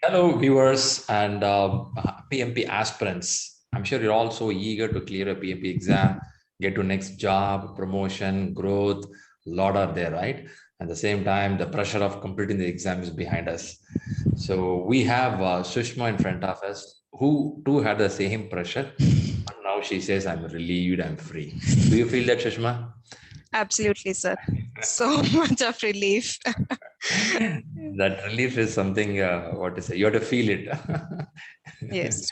Hello, viewers and PMP aspirants. I'm sure you're all so eager to clear a PMP exam, get to next job, promotion, growth. A lot are there, right? At the same time, the pressure of completing the exam is behind us. So we have Sushma in front of us, who too had the same pressure. But now she says, "I'm relieved, I'm free." Do you feel that, Sushma? Absolutely, sir. So much of relief. That relief is something, what to say, you have to feel it. Yes.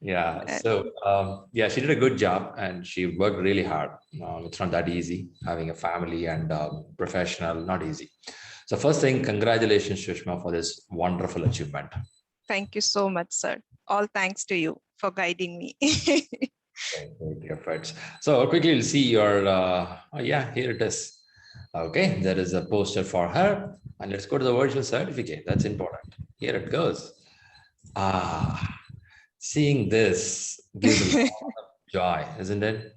Yeah, Uh, so yeah, she did a good job and she worked really hard. It's not that easy having a family and professional, not easy. So first thing, congratulations, Sushma, for this wonderful achievement. Thank you so much, sir. All thanks to you for guiding me. Great efforts. So quickly, we'll see your, oh yeah, here it is. Okay, there is a poster for her. And let's go to the original certificate. That's important. Here it goes. Ah, seeing this gives a lot of joy, isn't it?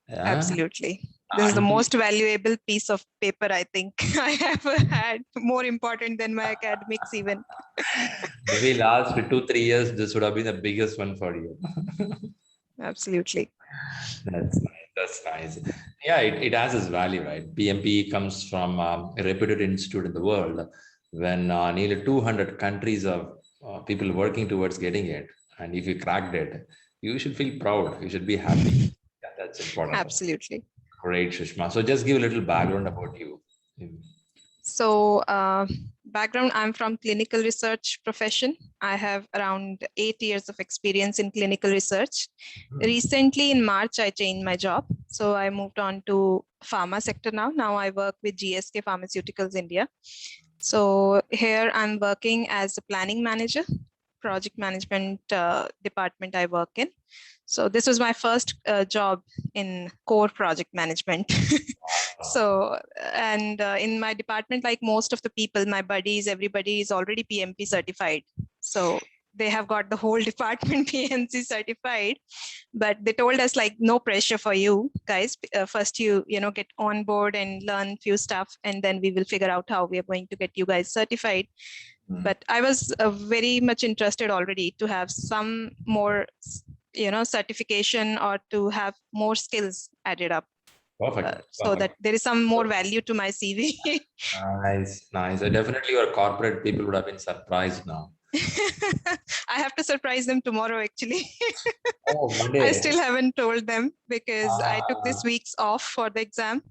Yeah. Absolutely. This is the Until most valuable piece of paper I think I ever had, more important than my academics, even. maybe last 2, 3 years, this would have been the biggest one for you. Absolutely. That's nice. That's nice. Yeah, it has its value, right? PMP comes from a reputed institute in the world when nearly 200 countries of people working towards getting it. And if you cracked it, you should feel proud. You should be happy. Yeah, that's important. Absolutely. Great, Sushma. So just give a little background about you. So, background, I'm from clinical research profession. I have around 8 years of experience in clinical research. Recently, in March, I changed my job. So I moved on to pharma sector now. Now I work with GSK Pharmaceuticals India. So here I'm working as a planning manager, project management department I work in. So this was my first job in core project management. So, and in my department, like most of the people, my buddies, everybody is already PMP certified. So they have got the whole department PMP certified, but they told us like, no pressure for you guys. First, you get on board and learn few stuff, and then we will figure out how we are going to get you guys certified. But I was very much interested already to have some more certification or to have more skills added up, Perfect. so Perfect. that there is some more value to my CV. Nice, nice. Definitely your corporate people would have been surprised now. I have to surprise them tomorrow, actually. Oh, I Monday. still haven't told them because I took Ah, this week's off for the exam.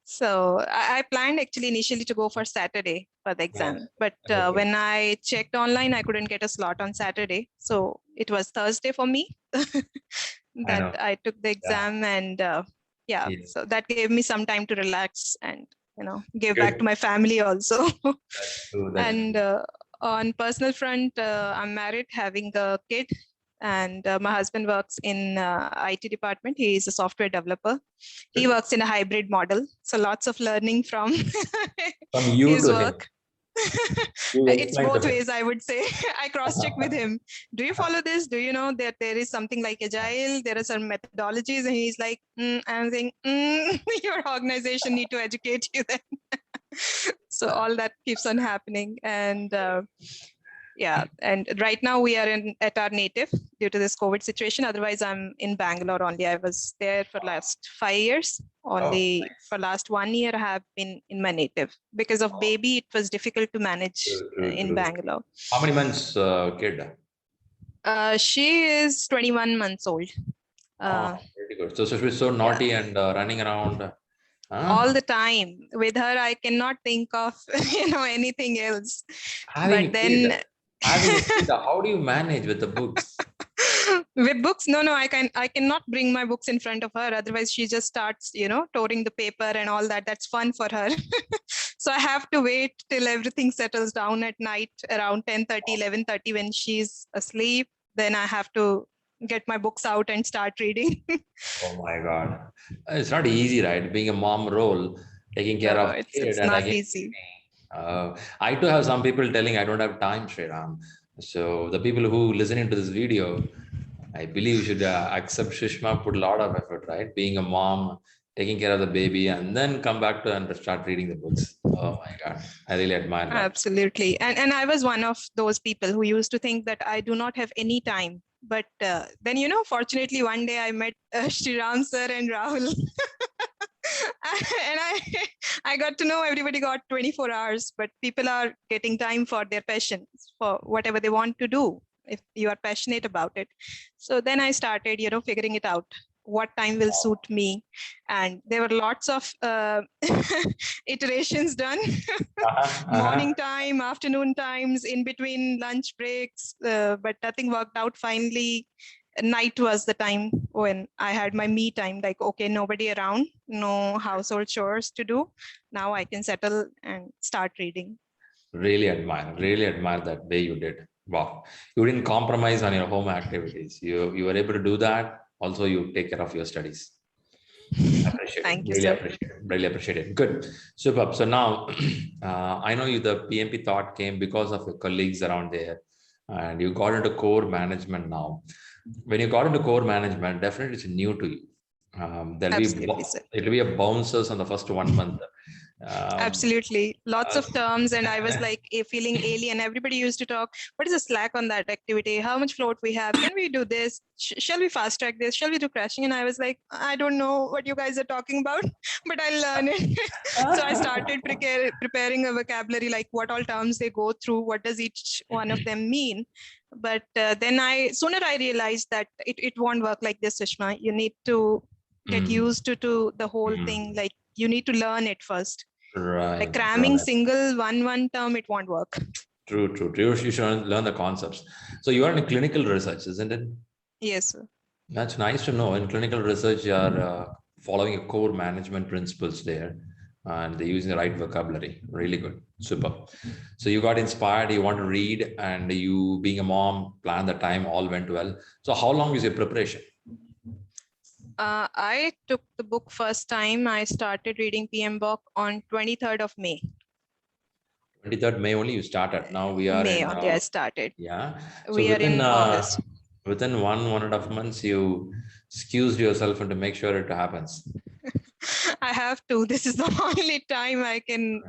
So I planned actually initially to go for Saturday for the yes. exam, but Okay. when I checked online, I couldn't get a slot on Saturday. So it was Thursday for me I that know. I took the Yeah. exam, and yeah, Yeah. so that gave me some time to relax and give back to Good. my family also. That's true. That's And true. on personal front, I'm married, having a kid, and my husband works in IT department. He is a software developer. He Good. works in a hybrid model, so lots of learning from From you his to him. work. You It's explain to both him. ways, I would say. I cross-check with him. Do you follow this? Do you know that there is something like agile? There are some methodologies, and he's like, I'm saying, your organization need to educate you then. So all that keeps on happening, and yeah, and right now we are at our native due to this COVID situation. Otherwise, I'm in Bangalore only. I was there for last 5 years. Oh, Only for nice. last 1 year I have been in my native. Because of Oh, baby, it was difficult to manage true, true, in true. Bangalore. How many months, kid? She is 21 months old. Oh, Uh, very good. So she's so yeah, naughty and running around. all Huh? the time. With her, I cannot think of anything else. Having But a kid, then having a kid, how do you manage with the books? with books, no, I cannot bring my books in front of her, otherwise she just starts tearing the paper and all that. That's fun for her. So I have to wait till everything settles down at night around 10:30, 11:30 when she's asleep. Then I have to get my books out and start reading. Oh my God. It's not easy, right? Being a mom role, taking care No, of kid it's and not again, easy. I too have some people telling I don't have time, Sriram. So the people who listening to this video, I believe you should accept Sushma, put a lot of effort, right? Being a mom, taking care of the baby, and then come back to and start reading the books. Oh my God, I really admire that. Absolutely. And I was one of those people who used to think that I do not have any time. But then, fortunately, one day I met Shriram sir and Rahul. And I got to know everybody got 24 hours, but people are getting time for their passion, for whatever they want to do, if you are passionate about it. So then I started, figuring it out, what time will suit me. And there were lots of iterations done. Morning time, afternoon times, in between lunch breaks, but nothing worked out. Finally, night was the time when I had my me time, like, okay, nobody around, no household chores to do. Now I can settle and start reading. Really admire that way you did. Wow. You didn't compromise on your home activities. You were able to do that. Also, you take care of your studies. Appreciate it. Thank you, sir. Really appreciate it. Good. Superb. So now I know you, the PMP thought came because of your colleagues around there, and you got into core management now. When you got into core management, definitely it's new to you. It'll be a bouncers on the first 1 month. Absolutely. Lots of terms. And I was like feeling alien. Everybody used to talk, what is the slack on that activity? How much float we have? Can we do this? Shall we fast track this? Shall we do crashing? And I was like, I don't know what you guys are talking about, but I'll learn it. So I started preparing a vocabulary, like what all terms they go through, what does each one of them mean. But then sooner I realized that it won't work like this, Sushma. You need to get used to the whole thing. Like you need to learn it first. Right. Like cramming single one term, it won't work. True. You should learn the concepts. So you are in clinical research, isn't it? Yes, sir. That's nice to know. In clinical research, you are following a core management principles there, and they're using the right vocabulary. Really good. Super. So you got inspired, you want to read, and you, being a mom, plan the time, all went well. So how long is your preparation? I took the book first time. I started reading PM book on 23rd of May. 23rd May only you started. Now we are May only I started. Yeah. So we are in August. Within 1.5 months, you excused yourself and to make sure it happens. I have to. This is the only time I can,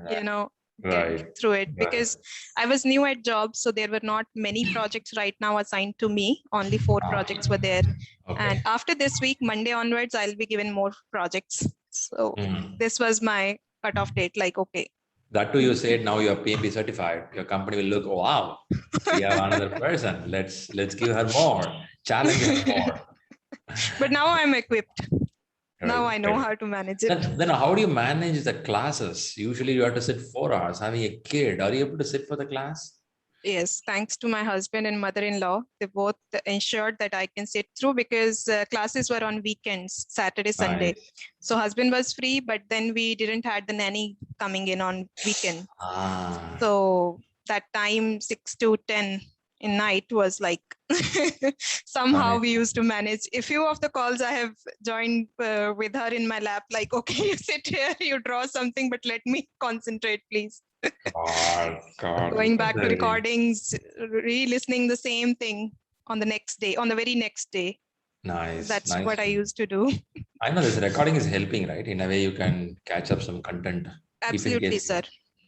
get through it, because I was new at job. So there were not many projects right now assigned to me. Only 4 projects were there. Okay. And after this week, Monday onwards, I'll be given more projects. So this was my cutoff date. Like, okay. That too, you said now you are PMP certified. Your company will look, oh, wow, we have another person. Let's give her more, challenge her more. But now I'm equipped. Now I know how to manage it. Then how do you manage the classes? Usually you have to sit 4 hours. Having a kid, are you able to sit for the class? Yes, thanks to my husband and mother-in-law. They both ensured that I can sit through, because classes were on weekends, Saturday, Sunday. Nice. So husband was free, but then we didn't have the nanny coming in on weekend. So that time, 6 to 10 in night was like, somehow we used to manage. A few of the calls I have joined with her in my lap, like, okay, you sit here, you draw something, but let me concentrate, please. God. Going back to recordings, re-listening the same thing on the next day, on the very next day. Nice. That's what I used to do. I know this recording is helping, right? In a way you can catch up some content. Absolutely, sir.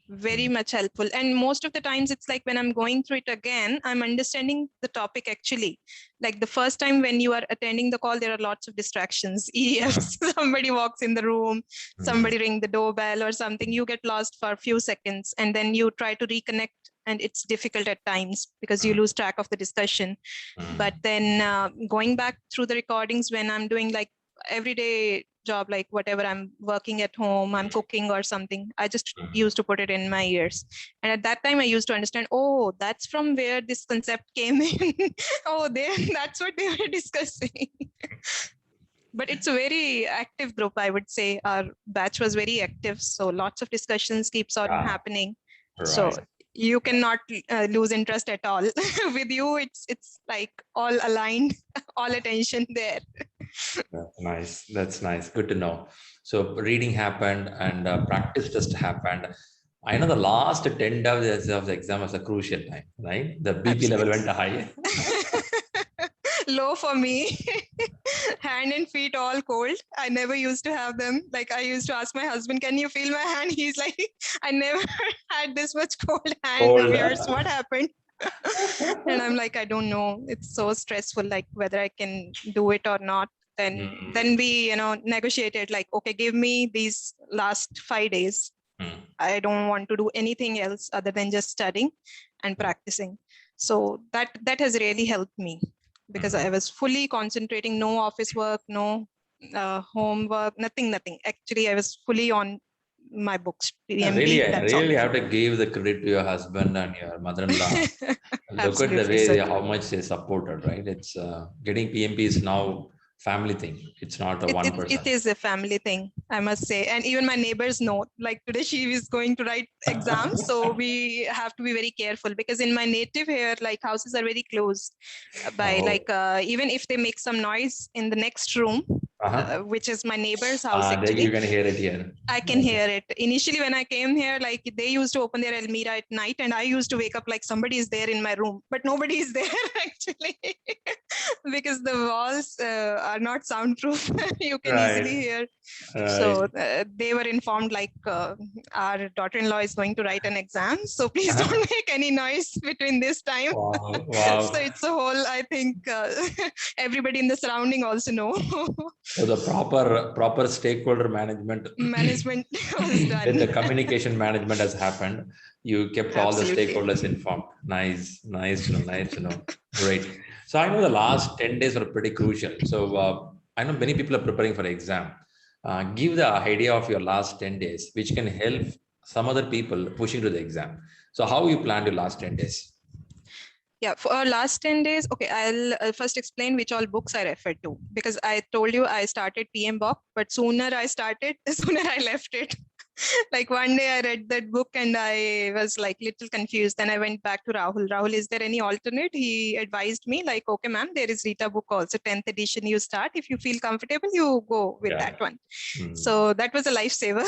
Very much helpful. And most of the times it's like when I'm going through it again, I'm understanding the topic actually. Like the first time when you are attending the call, there are lots of distractions. EFs, somebody walks in the room, somebody ring the doorbell or something, you get lost for a few seconds and then you try to reconnect, and it's difficult at times because you lose track of the discussion. But then going back through the recordings when I'm doing like everyday job, like whatever I'm working at home, I'm cooking or something, I just used to put it in my ears. And at that time I used to understand, oh, that's from where this concept came in. Oh, that's what they were discussing. But it's a very active group, I would say. Our batch was very active. So lots of discussions keeps on happening. Right. So you cannot lose interest at all. With you, it's like all aligned, all attention there. That's nice. Good to know. So reading happened and practice just happened. I know the last 10 days of the exam was a crucial time, right? The BP level went high. Low for me. hand and feet all cold. I never used to have them. Like I used to ask my husband, can you feel my hand? He's like, I never had this much cold hand of Cold. yours. What happened? And I'm like, I don't know. It's so stressful, like whether I can do it or not. Then we, negotiated like, okay, give me these last 5 days. I don't want to do anything else other than just studying and practicing. So that has really helped me because I was fully concentrating, no office work, no homework, nothing. Actually, I was fully on my books, Really, PMB, I that's all. really have to give the credit to your husband and your mother-in-law. Look at the Absolutely, way sir. how much they supported, right? It's getting PMP is now family thing. It's not a one It person. is a family thing, I must say. And even my neighbors know, like today she is going to write exams. So we have to be very careful because in my native here, like houses are very close by Oh, like, even if they make some noise in the next room, which is my neighbor's house you actually, can hear it here. I can hear it. Initially, when I came here, like they used to open their Almira at night, and I used to wake up like somebody is there in my room, but nobody is there actually because the walls are not soundproof. You can easily Right, hear. right. So they were informed like our daughter-in-law is going to write an exam, so please don't make any noise between this time. Wow, So wow. it's a whole. I think everybody in the surrounding also know. So the proper stakeholder management, Management was then done. the communication management has happened. You kept all the Absolutely. stakeholders informed. Nice, nice to know, nice to know. Great. So I know the last 10 days are pretty crucial. So I know many people are preparing for exam. Give the idea of your last 10 days, which can help some other people pushing to the exam. So how you planned your last 10 days? Yeah, for our last 10 days, okay, I'll first explain which all books I referred to because I told you I started PM Book, but sooner I started, the sooner I left it. Like one day I read that book and I was like little confused. Then I went back to Rahul. Rahul, is there any alternate? He advised me like, okay, ma'am, there is Rita book also, 10th edition. You start. If you feel comfortable, you go with Yeah. that one. So that was a lifesaver.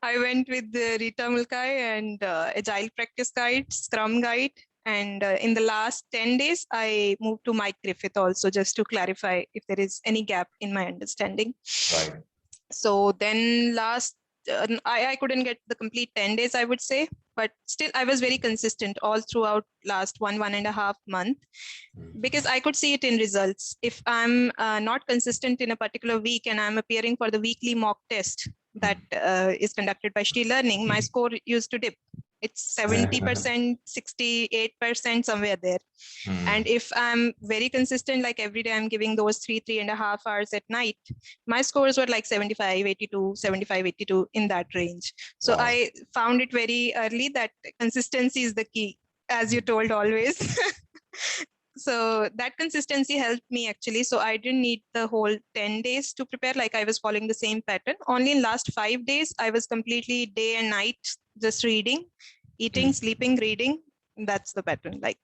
I went with the Rita Mulkai and Agile Practice Guide, Scrum Guide, and in the last 10 days, I moved to Mike Griffith also, just to clarify if there is any gap in my understanding. Right. So then I couldn't get the complete 10 days, I would say, but still I was very consistent all throughout last 1.5 month because I could see it in results. If I'm not consistent in a particular week and I'm appearing for the weekly mock test that is conducted by ShriLearning, my score used to dip. It's 70%, 68%, somewhere there. And if I'm very consistent, like every day I'm giving those 3.5 hours at night, my scores were like 75, 82, 75, 82 in that range. So Wow. I found it very early that consistency is the key, as you told always. So that consistency helped me actually. So I didn't need the whole 10 days to prepare. Like I was following the same pattern. Only in last 5 days, I was completely day and night, just reading, eating, sleeping, reading. That's the pattern, like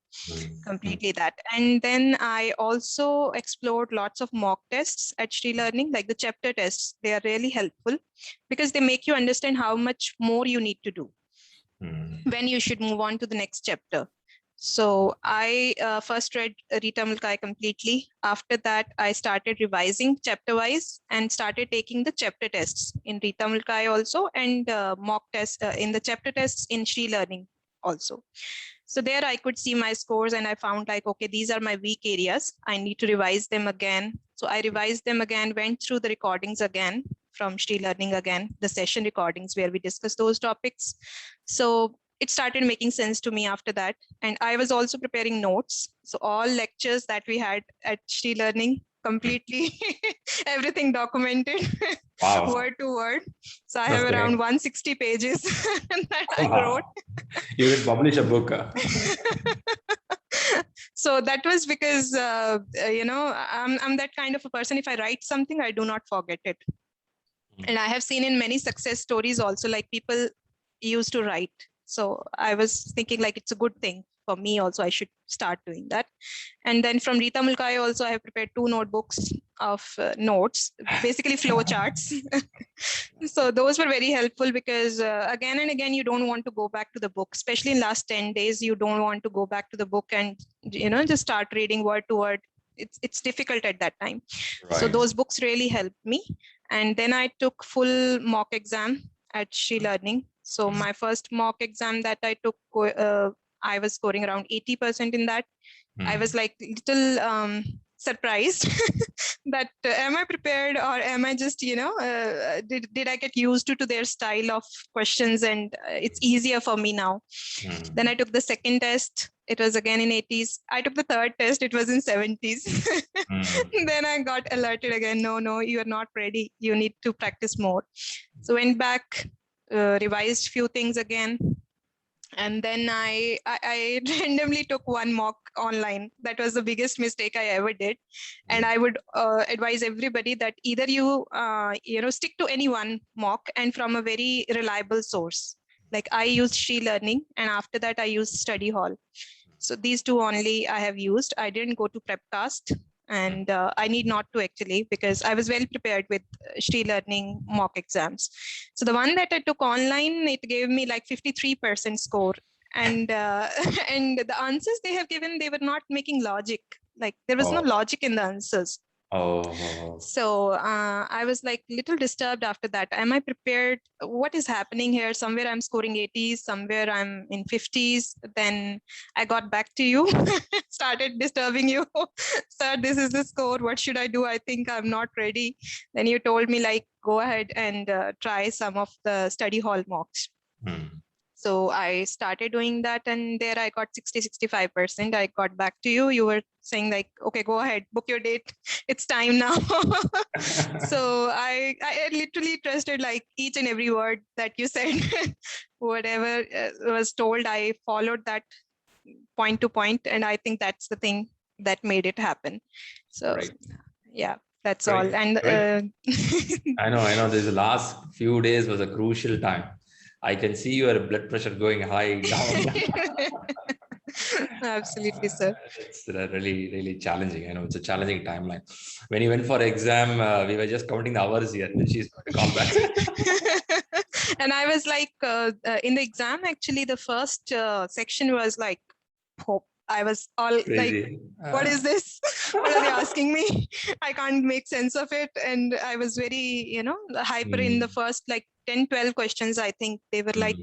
completely that. And then I also explored lots of mock tests at ShriLearning, like the chapter tests. They are really helpful because they make you understand how much more you need to do when you should move on to the next chapter. So I first read Rita Mulkai completely. After that, I started revising chapter wise and started taking the chapter tests in Rita Mulkai also and mock tests in the chapter tests in ShriLearning also. So there I could see my scores and I found like, okay, these are my weak areas. I need to revise them again. So I revised them again, went through the recordings again from ShriLearning again, the session recordings where we discuss those topics. So it started making sense to me after that. And I was also preparing notes. So all lectures that we had at ShriLearning, completely everything documented Wow. word to word. So I have around 160 pages that I wrote. You did publish a book. So that was because I'm that kind of a person. If I write something, I do not forget it. And I have seen in many success stories also, like people used to write. So I was thinking like it's a good thing for me also. I should start doing that. And then from Rita Mulkai also, I have prepared 2 notebooks of notes, basically flow charts. So those were very helpful because again and again, you don't want to go back to the book, especially in last 10 days, you don't want to go back to the book and, just start reading word to word. it's difficult at that time. So Right. those books really helped me. And then I took full mock exam at ShriLearning. So my first mock exam that I took, I was scoring around 80% in that. I was like little surprised that am I prepared, or am I just, did I get used to their style of questions, and it's easier for me now. Then I took the second test. It was again in 80s. I took the third test. It was in 70s. Then I got alerted again. No, you are not ready. You need to practice more. So went back, revised few things again. And then I randomly took one mock online. That was the biggest mistake I ever did. And I would advise everybody that either you stick to any one mock and from a very reliable source. Like I used ShriLearning, and after that I used Study Hall. So these two only I have used. I didn't go to Prepcast, and I need not to actually, because I was well prepared with ShriLearning mock exams. So the one that I took online, it gave me like 53% score. And and the answers they have given, they were not making logic. Like there was no logic in the answers. So I was like little disturbed after that. Am I prepared? What is happening here? Somewhere I'm scoring 80s, somewhere I'm in 50s. Then I got back to you, started disturbing you. Sir, this is the score. What should I do? I think I'm not ready. Then you told me like, go ahead and try some of the Study Hall mocks. So I started doing that, and there I got 60-65%. I got back to you. You were saying like, okay, go ahead, book your date. It's time now. So I literally trusted like each and every word that you said. Whatever was told, I followed that point to point. And I think that's the thing that made it happen. So yeah, that's all. And I know this last few days was a crucial time. I can see your blood pressure going high, down. Absolutely, sir. It's really, really challenging. I know it's a challenging timeline. When you went for exam, we were just counting the hours here. Then she's going to call back. And I was like, in the exam, actually, the first section was like, hope. I was all crazy. Like, what is this? What are they asking me? I can't make sense of it. And I was very, hyper in the first like 10, 12 questions. I think they were like,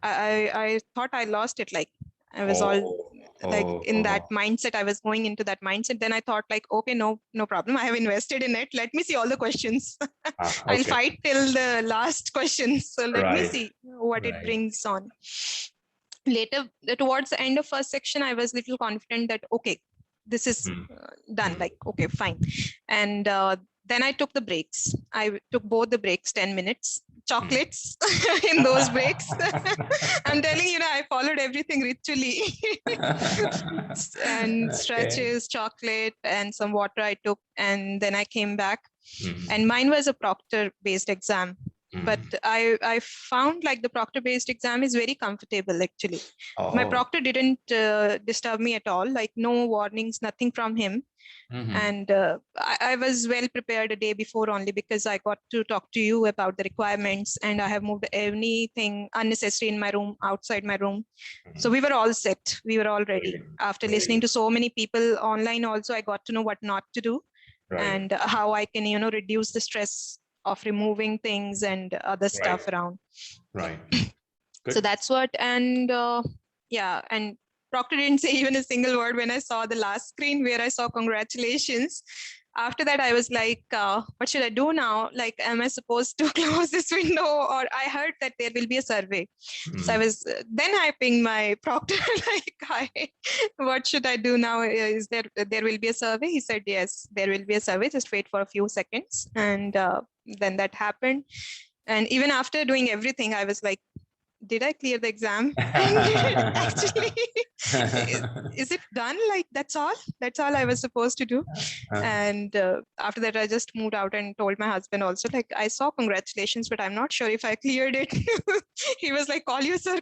I thought I lost it. Like I was all like in that mindset. I was going into that mindset. Then I thought like, okay, no problem. I have invested in it. Let me see all the questions. I'll fight till the last question. So let me see what it brings on. Later, towards the end of first section, I was a little confident that, okay, this is done. Like, okay, fine. And then I took the breaks. I took both the breaks, 10 minutes, chocolates in those breaks. I'm telling you, I followed everything ritually. And stretches, chocolate, and some water I took. And then I came back. And mine was a Proctor-based exam. But I found like the Proctor-based exam is very comfortable, actually. My Proctor didn't disturb me at all, like no warnings, nothing from him. And I was well prepared a day before only, because I got to talk to you about the requirements, and I have moved anything unnecessary in my room, outside my room. So we were all set. We were all ready. After listening to so many people online also, I got to know what not to do and how I can, reduce the stress of removing things and other stuff around. So that's what. And and Proctor didn't say even a single word when I saw the last screen where I saw congratulations. After that, I was like, what should I do now? Like, am I supposed to close this window? Or I heard that there will be a survey. So I was then I pinged my Proctor, like, hi, what should I do now? Is there will be a survey? He said, yes, there will be a survey. Just wait for a few seconds. And then that happened. And even after doing everything, I was like, did I clear the exam? Actually, is it done? Like, that's all I was supposed to do. And after that, I just moved out and told my husband also, like, I saw congratulations, but I'm not sure if I cleared it. He was like, call your sir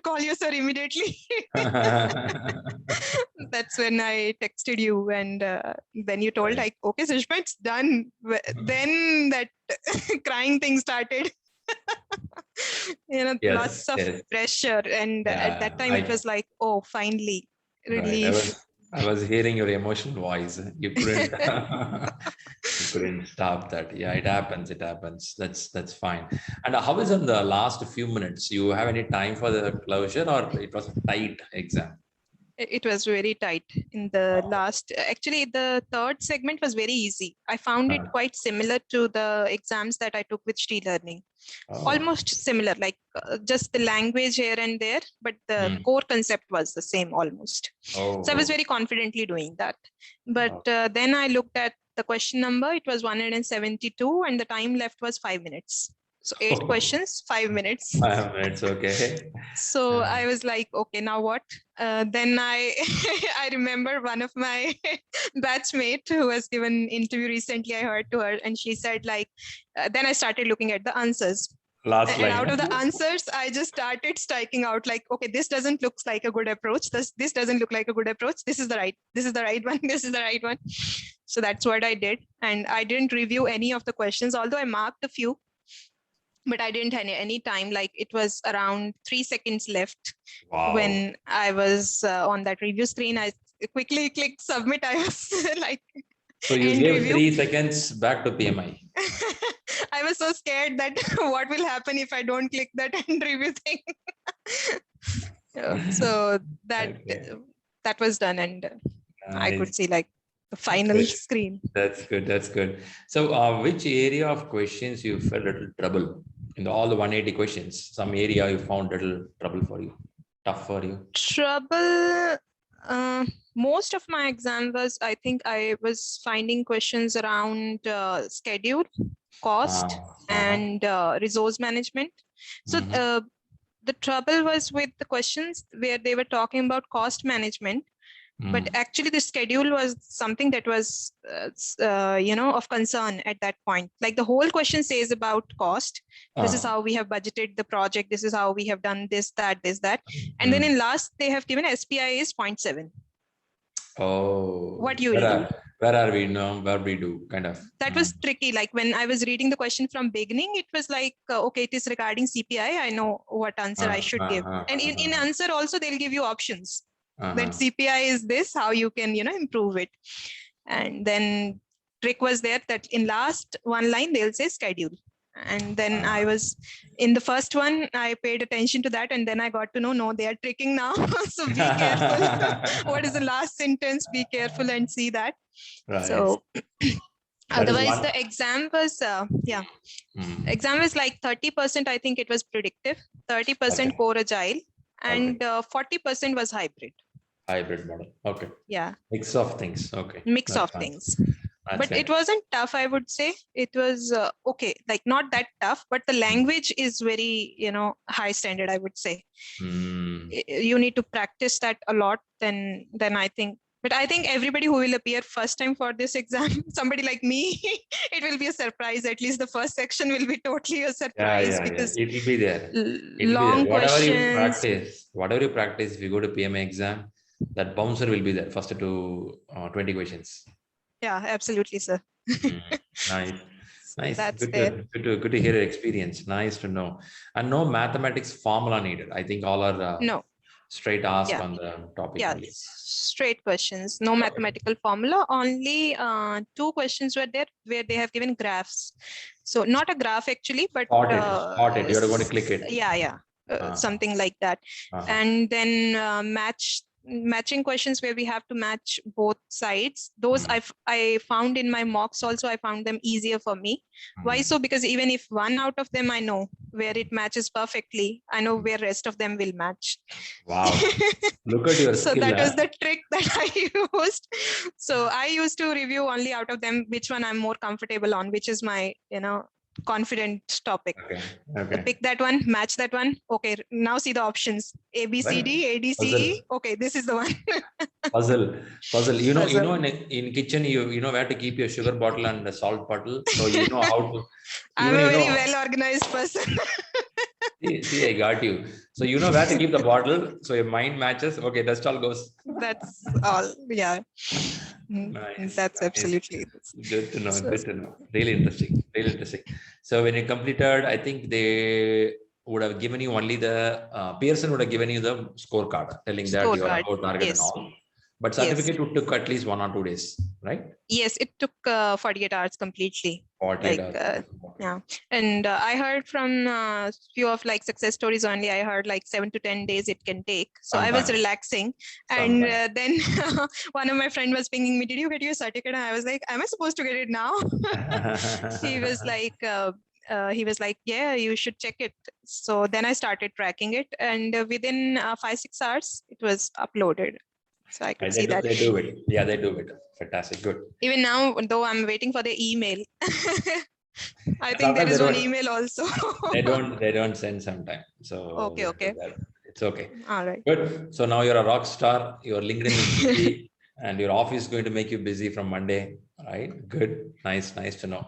immediately. That's when I texted you, and then you told like, okay, Sushma, it's done. Then that crying thing started. Lots of pressure, and at that time it was like, oh, finally, relief. I was hearing your emotional voice. You couldn't, you couldn't stop that. Yeah, it happens. It happens. That's fine. And how is in the last few minutes? You have any time for the closure, or it was a tight exam? It was very tight in the last. Actually, the third segment was very easy. I found it quite similar to the exams that I took with ShriLearning. Oh, Almost similar, like just the language here and there, but the core concept was the same almost. So I was oh, very confidently doing that. But oh. then I looked at the question number. It was 172, and the time left was 5 minutes. So 8 questions, 5 minutes. 5 minutes, okay. So I was like, okay, now what? Then I I remember one of my batchmate who was given interview recently. I heard to her, and she said like, then I started looking at the answers. Last And out of line. the answers, I just started striking out like, okay, this doesn't look like a good approach. This doesn't look like a good approach. This is the right one. This is the right one. So that's what I did. And I didn't review any of the questions, although I marked a few, but I didn't have any time. Like it was around 3 seconds left. Wow. When I was on that review screen. I quickly clicked submit. I was like, So you gave 3 seconds back to PMI. I was so scared that what will happen if I don't click that end review thing. So that was done, and I could see like the final screen. That's good. That's good. So which area of questions you felt a little trouble in all the 180 questions? Some area you found a little trouble for you, tough for you? Trouble. Most of my exam was, I think I was finding questions around schedule, cost, and resource management. So the trouble was with the questions where they were talking about cost management, but actually the schedule was something that was of concern at that point. Like the whole question says about cost. This is how we have budgeted the project. This is how we have done this, that. And then in last they have given SPI is 0.7. Oh, what you will do. Where are we now? Where we do kind of. That was tricky. Like when I was reading the question from beginning, it was like, okay, it is regarding CPI. I know what answer I should give. And in answer also, they'll give you options. That CPI is this, how you can, improve it. And then trick was there that in last one line, they'll say schedule. And then I was in the first one, I paid attention to that. And then I got to know, no, they are tricking now. So be careful. What is the last sentence? Be careful and see that. Right. So otherwise the exam was, exam was like 30%. I think it was predictive, 30% core agile, and 40% was hybrid. Hybrid model. Okay. Yeah. Mix of things. Okay. Mix of things. But it wasn't tough, I would say. It was okay, like not that tough, but the language is very, high standard, I would say. You need to practice that a lot. Then I think, but I think everybody who will appear first time for this exam, somebody like me, it will be a surprise. At least the first section will be totally a surprise because it will be there. Long questions. Whatever you practice, if you go to PMI exam, that bouncer will be there first to 20 questions. Yeah, absolutely, sir. Nice. That's good to hear your experience. Nice to know. And no mathematics formula needed. I think all are no straight ask on the topic. Yeah, only. Straight questions. No mathematical formula. Only 2 questions were there where they have given graphs. So not a graph actually, but spot it. You're going to click it. Yeah. Something like that. And then matching questions where we have to match both sides. Those I found in my mocks also. I found them easier for me. Why so? Because even if one out of them I know where it matches perfectly, I know where rest of them will match. Wow. Look at your So skill, that was the trick that I used. So I used to review only out of them which one I'm more comfortable on, which is my, confident topic. Okay. So pick that one, match that one. Okay, now see the options. A, B, C, D, A, D, C, E. Okay, this is the one. Puzzle. In kitchen, you know where to keep your sugar bottle and the salt bottle. So you know how to. I'm a very well organized person. See, I got you. So you know where to keep the bottle. So your mind matches. Okay, that's all goes. That's all. Yeah. Nice. That's absolutely good to know. Good to know. Really interesting. So when you completed, I think they would have given you only the Pearson would have given you the scorecard, telling that you are above target and all. But Yes. certificate took at least 1 or 2 days, right? Yes, it took 48 hours completely. 48 Like, hours. Okay. yeah. And I heard from few of like success stories only. I heard like 7 to 10 days it can take. So I was Sometimes. relaxing. And Sometimes. then one of my friend was pinging me, did you get your certificate? And I was like, am I supposed to get it now? He was like, yeah, you should check it. So then I started tracking it, and within 5-6 hours it was uploaded, so I could see that. They do it. Yeah, they do it. Fantastic. Good. Even now, though, I'm waiting for the email. I think there Sometimes they is one don't. email also. They don't send sometime. So Okay. it's okay. All right. Good. So now you're a rock star. Your LinkedIn is busy, and your office is going to make you busy from Monday. Right? Good. Nice to know.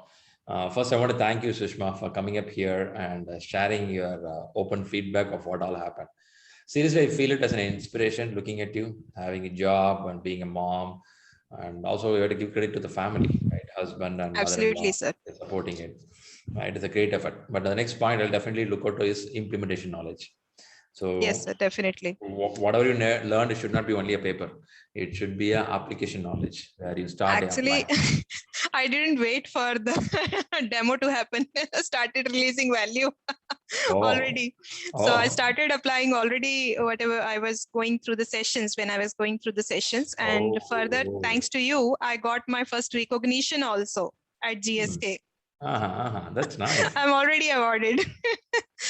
First, I want to thank you, Sushma, for coming up here and sharing your open feedback of what all happened. Seriously, I feel it as an inspiration looking at you, having a job and being a mom. And also, you have to give credit to the family, right? Husband and Absolutely, mother-in-law sir. supporting it. Right? It's a great effort. But the next point I'll definitely look out to is implementation knowledge. Yes, So sir, definitely. whatever you learned, it should not be only a paper. It should be a application knowledge where you start Actually, applying. I didn't wait for the demo to happen. I started releasing value Oh, already. So I oh, started applying already whatever I was going through the sessions when I was going through the sessions. And further, oh. thanks to you, I got my first recognition also at Hmm. GSK. That's nice. I'm already awarded.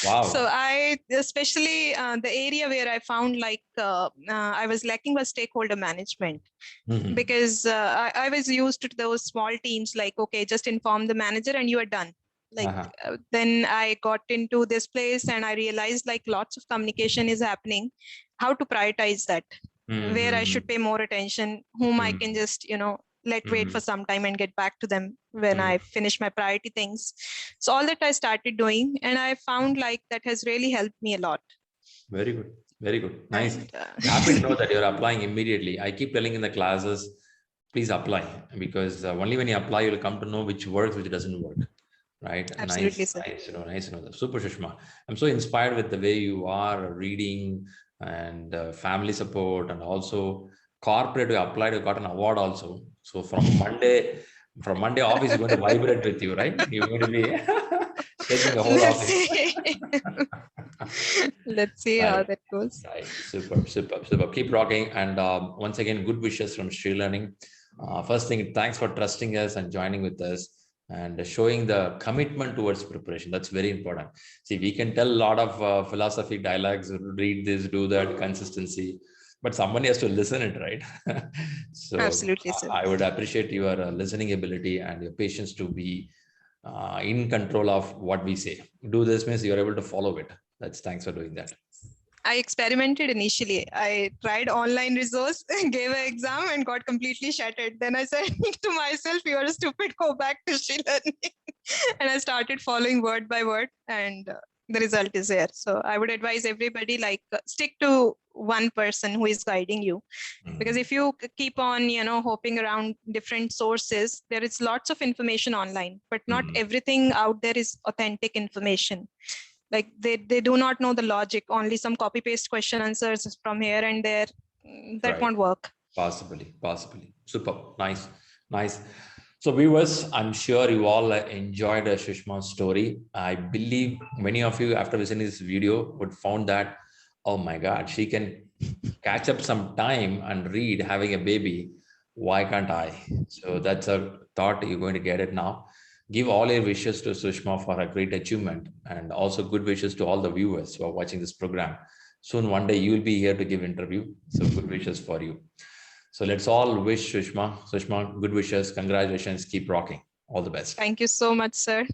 So Wow. I, especially the area where I found like I was lacking was stakeholder management, Mhm. because I was used to those small teams, like, okay, just inform the manager and you are done. Like, Uh-huh. then I got into this place and I realized like lots of communication is happening, how to prioritize that, where I should Mhm. pay more attention, whom I can Mhm. just, let wait for Mhm. some time and get back to them when Mhm. I finish my priority things. So all that I started doing, and I found like that has really helped me a lot. Very good. Very good. Nice. And Happy to know that you're applying immediately. I keep telling in the classes, please apply, because only when you apply, you'll come to know which works, which doesn't work. Right. absolutely, sir. Nice to know that. Super, Sushma. I'm so inspired with the way you are reading and family support, and also corporate. You applied, you got an award also. So from Monday, office is going to vibrate with you, right? You're going to be shaking the whole Let's office. see. Let's see how Right. that goes. Right. Super. Keep rocking. And once again, good wishes from ShriLearning. First thing, thanks for trusting us and joining with us and showing the commitment towards preparation. That's very important. See, we can tell a lot of philosophy dialogues, read this, do that, consistency, but somebody has to listen it, right? So Absolutely, sir. I would appreciate your listening ability and your patience to be in control of what we say. Do this means you're able to follow it. That's thanks for doing that. I experimented initially. I tried online resource, gave an exam, and got completely shattered. Then I said to myself, "You are stupid. Go back to ShriLearning." And I started following word by word, and the result is there. So I would advise everybody, like, stick to one person who is guiding you, because if you keep on hopping around different sources, there is lots of information online, but not Mhm. everything out there is authentic information. Like, they do not know the logic, only some copy paste question answers from here and there. That Right. won't work. Possibly. Super. Nice. So viewers, I'm sure you all enjoyed Sushma's story. I believe many of you, after listening to this video, would found that, oh my God, she can catch up some time and read having a baby. Why can't I? So that's a thought. You're going to get it now. Give all your wishes to Sushma for a great achievement, and also good wishes to all the viewers who are watching this program. Soon, one day, you will be here to give interview. So good wishes for you. So let's all wish Sushma, good wishes, congratulations, keep rocking. All the best. Thank you so much, sir.